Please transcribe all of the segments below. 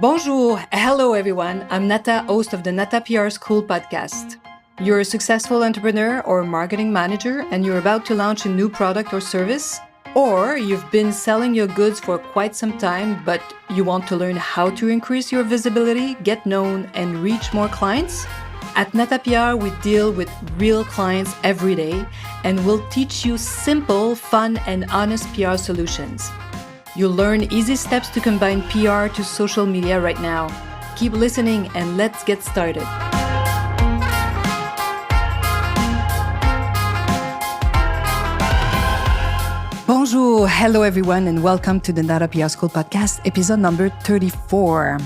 Bonjour, hello everyone. I'm Nata, host of the Nata PR School podcast. You're a successful entrepreneur or marketing manager and you're about to launch a new product or service, or you've been selling your goods for quite some time, but you want to learn how to increase your visibility, get known, and reach more clients? At Nata PR, we deal with real clients every day and we'll teach you simple, fun, and honest PR solutions. You'll learn easy steps to combine PR to social media right now. Keep listening and let's get started. Bonjour, hello everyone, and welcome to the Nata PR School podcast, episode number 34.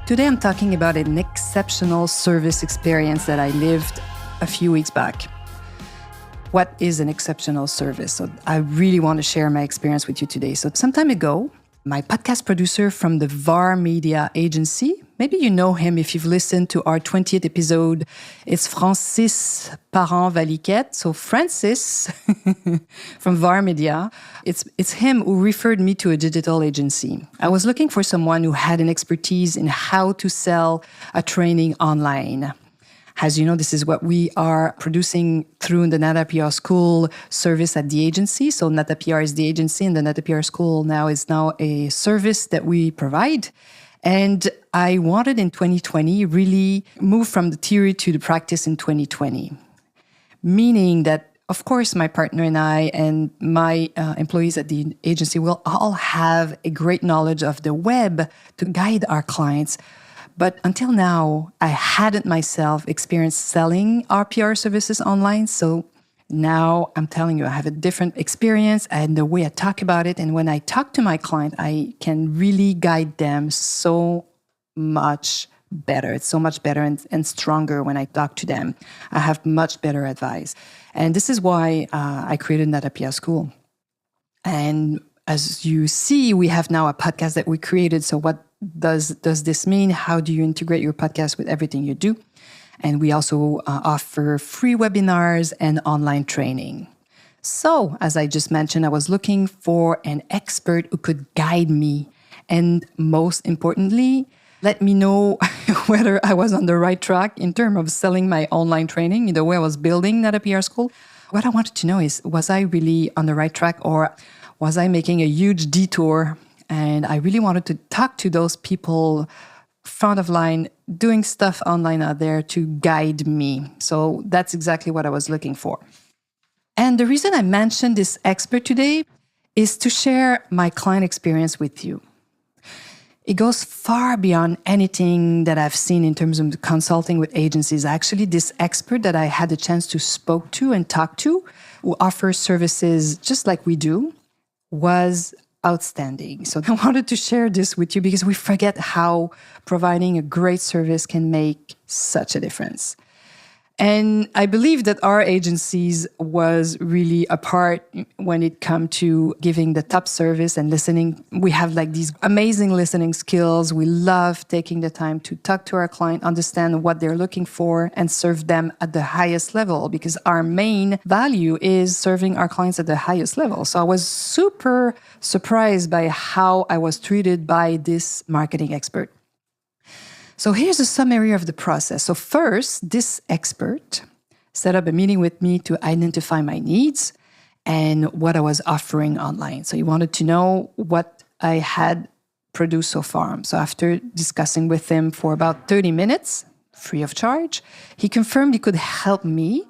Today I'm talking about an exceptional service experience that I lived a few weeks back. What is an exceptional service? So I really want to share my experience with you today. So some time ago, my podcast producer from the Varmedia agency, maybe you know him if you've listened to our 20th episode, it's Francis Parent-Valiquette. So Francis from Varmedia, it's him who referred me to a digital agency. I was looking for someone who had an expertise in how to sell a training online. As you know, this is what we are producing through the Nata PR School service at the agency. So Nata PR is the agency and the Nata PR School is now a service that we provide. And I wanted in 2020 really move from the theory to the practice in 2020. Meaning that, of course, my partner and I and my employees at the agency will all have a great knowledge of the web to guide our clients. But until now, I hadn't myself experienced selling our PR services online. So now I'm telling you, I have a different experience and the way I talk about it. And when I talk to my client, I can really guide them so much better. It's so much better and stronger when I talk to them. I have much better advice. And this is why I created Nata PR School. And as you see, we have now a podcast that we created. So what does this mean? How do you integrate your podcast with everything you do? And we also offer free webinars and online training. So, as I just mentioned, I was looking for an expert who could guide me. And most importantly, let me know whether I was on the right track in terms of selling my online training, the way I was building Nata PR School. What I wanted to know is, was I really on the right track or was I making a huge detour? And I really wanted to talk to those people front of line, doing stuff online out there to guide me. So that's exactly what I was looking for. And the reason I mentioned this expert today is to share my client experience with you. It goes far beyond anything that I've seen in terms of consulting with agencies. Actually, this expert that I had the chance to spoke to and talk to, who offers services just like we do, was outstanding. So I wanted to share this with you because we forget how providing a great service can make such a difference. And I believe that our agencies was really a part when it come to giving the top service and listening. We have like these amazing listening skills. We love taking the time to talk to our client, understand what they're looking for, and serve them at the highest level because our main value is serving our clients at the highest level. So I was super surprised by how I was treated by this marketing expert. So here's a summary of the process. So first, this expert set up a meeting with me to identify my needs and what I was offering online. So he wanted to know what I had produced so far. So after discussing with him for about 30 minutes, free of charge, he confirmed he could help me.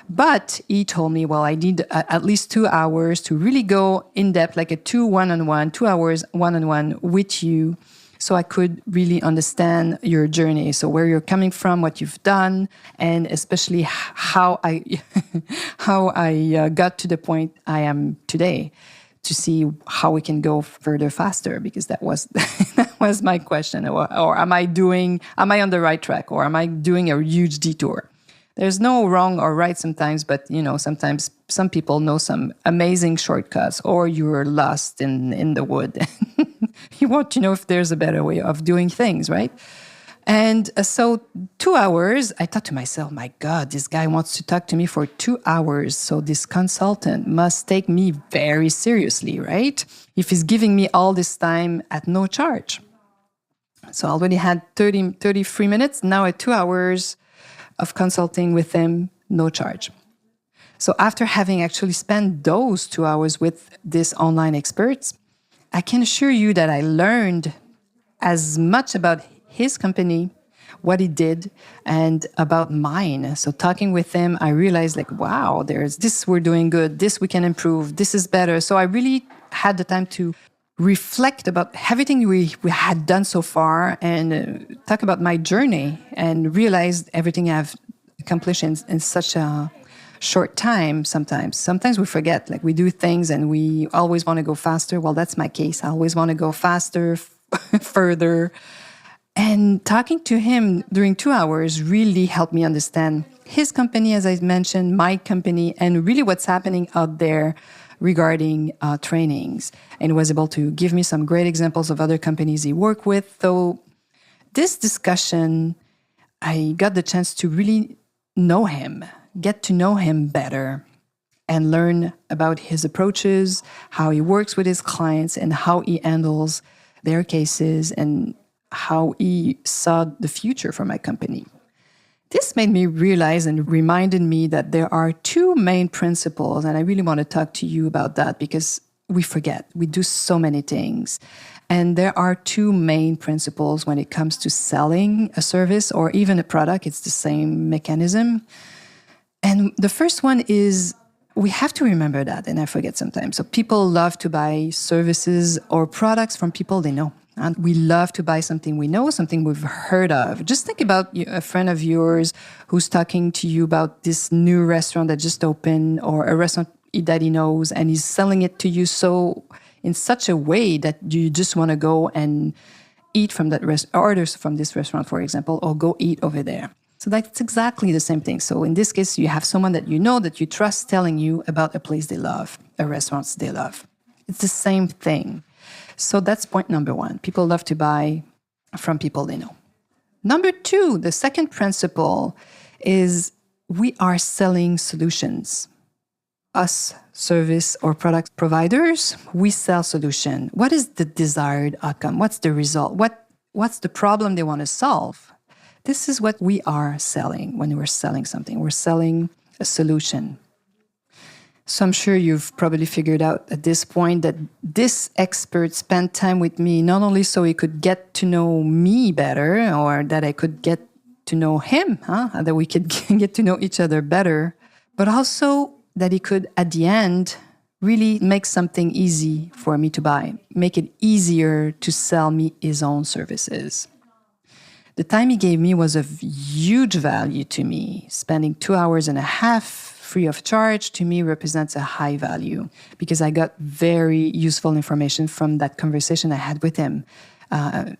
But he told me, well, I need at least 2 hours to really go in depth, like a 2 hours one-on-one with you, so I could really understand your journey. So where you're coming from, what you've done, and especially how I got to the point I am today, to see how we can go further faster, because that was that was my question. Or am I on the right track, or am I doing a huge detour? There's no wrong or right sometimes, but sometimes some people know some amazing shortcuts, or you're lost in the wood. You want to know if there's a better way of doing things, right? And so 2 hours, I thought to myself, my God, this guy wants to talk to me for 2 hours. So this consultant must take me very seriously, right? If he's giving me all this time at no charge. So I already had 33 minutes, now at 2 hours of consulting with him, no charge. So after having actually spent those 2 hours with this online experts, I can assure you that I learned as much about his company, what he did, and about mine. So talking with him, I realized like, wow, there's this we're doing good, this we can improve, this is better. So I really had the time to reflect about everything we had done so far and talk about my journey and realize everything I've accomplished in such a short time. Sometimes we forget, like we do things and we always want to go faster. Well, that's my case. I always want to go faster, further. And talking to him during 2 hours really helped me understand his company, as I mentioned, my company, and really what's happening out there regarding trainings. And was able to give me some great examples of other companies he worked with. So this discussion, I got the chance to really know him, get to know him better, and learn about his approaches, how he works with his clients, and how he handles their cases, and how he saw the future for my company. This made me realize and reminded me that there are two main principles, and I really want to talk to you about that because we forget. We do so many things. And there are two main principles when it comes to selling a service or even a product. It's the same mechanism. And the first one is we have to remember that, and I forget sometimes. So people love to buy services or products from people they know. And we love to buy something we know, something we've heard of. Just think about a friend of yours who's talking to you about this new restaurant that just opened or a restaurant that he knows, and he's selling it to you in such a way that you just want to go and eat from that orders from this restaurant, for example, or go eat over there. So that's exactly the same thing. So in this case, you have someone that you know, that you trust, telling you about a place they love, a restaurant they love. It's the same thing. So that's point number one. People love to buy from people they know. Number two, the second principle is we are selling solutions. Us, service or product providers, we sell solution. What is the desired outcome? What's the result? What's the problem they want to solve? This is what we are selling when we're selling something. We're selling a solution. So I'm sure you've probably figured out at this point that this expert spent time with me not only so he could get to know me better or that I could get to know him, that we could get to know each other better, but also that he could, at the end, really make something easy for me to buy, make it easier to sell me his own services. The time he gave me was of huge value to me. Spending 2.5 hours free of charge to me represents a high value because I got very useful information from that conversation I had with him.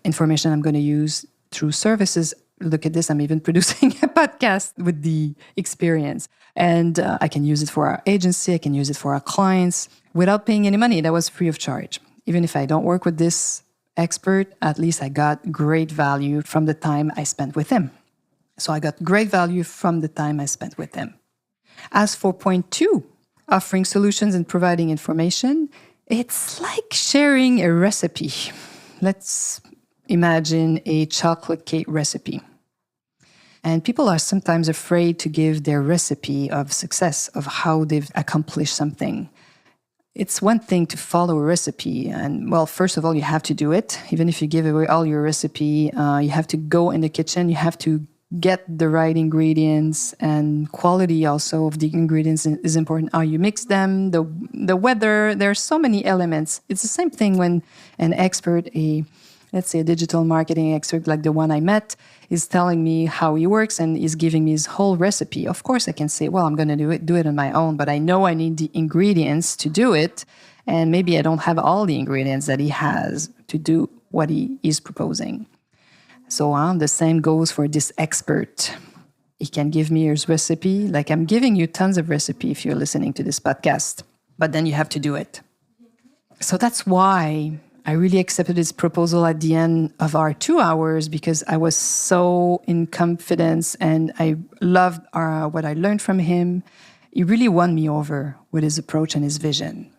Information I'm going to use through services. Look at this, I'm even producing a podcast with the experience. And I can use it for our agency, I can use it for our clients without paying any money. That was free of charge. Even if I don't work with this expert, at least I got great value from the time I spent with him. So I got great value from the time I spent with him. As for point two, offering solutions and providing information, it's like sharing a recipe. Let's imagine a chocolate cake recipe. And people are sometimes afraid to give their recipe of success, of how they've accomplished something. It's one thing to follow a recipe. And well, first of all, you have to do it. Even if you give away all your recipe, you have to go in the kitchen. You have to get the right ingredients, and quality also of the ingredients is important. How you mix them, the weather, there are so many elements. It's the same thing when an expert, let's say a digital marketing expert like the one I met, is telling me how he works and is giving me his whole recipe. Of course, I can say, well, I'm going to do it on my own, but I know I need the ingredients to do it, and maybe I don't have all the ingredients that he has to do what he is proposing. So the same goes for this expert. He can give me his recipe, like I'm giving you tons of recipe if you're listening to this podcast, but then you have to do it. So that's why I really accepted his proposal at the end of our 2 hours, because I was so in confidence and I loved what I learned from him. He really won me over with his approach and his vision.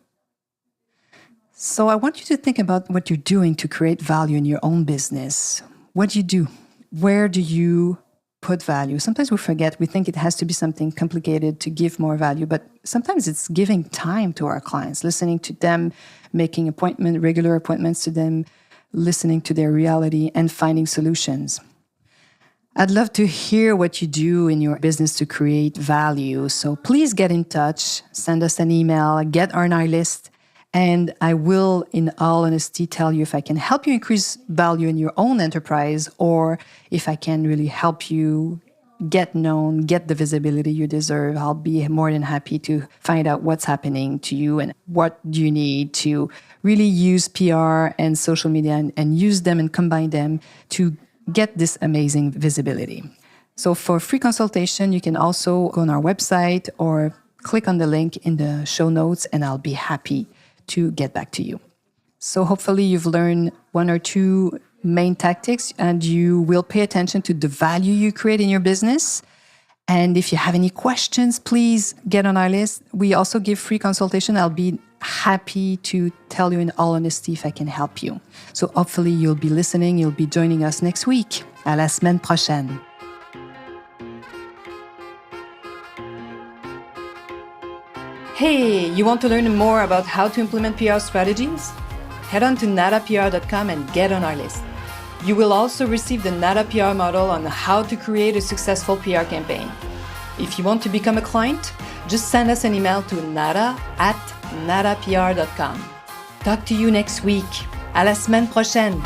So I want you to think about what you're doing to create value in your own business. what do you do? Where do you put value? Sometimes we forget. We think it has to be something complicated to give more value, but sometimes it's giving time to our clients, listening to them, making regular appointments to them, listening to their reality and finding solutions. I'd love to hear what you do in your business to create value. So please get in touch, send us an email, get on our list, and I will, in all honesty, tell you if I can help you increase value in your own enterprise or if I can really help you get known, get the visibility you deserve. I'll be more than happy to find out what's happening to you and what do you need to really use PR and social media and use them and combine them to get this amazing visibility. So for free consultation, you can also go on our website or click on the link in the show notes, and I'll be happy to get back to you. So hopefully you've learned one or two main tactics and you will pay attention to the value you create in your business. And if you have any questions, please get on our list. We also give free consultation. I'll be happy to tell you in all honesty if I can help you. So hopefully you'll be listening, you'll be joining us next week. À la semaine prochaine. Hey, you want to learn more about how to implement PR strategies? Head on to natapr.com and get on our list. You will also receive the Nata PR model on how to create a successful PR campaign. If you want to become a client, just send us an email to nata@natapr.com. Talk to you next week. À la semaine prochaine.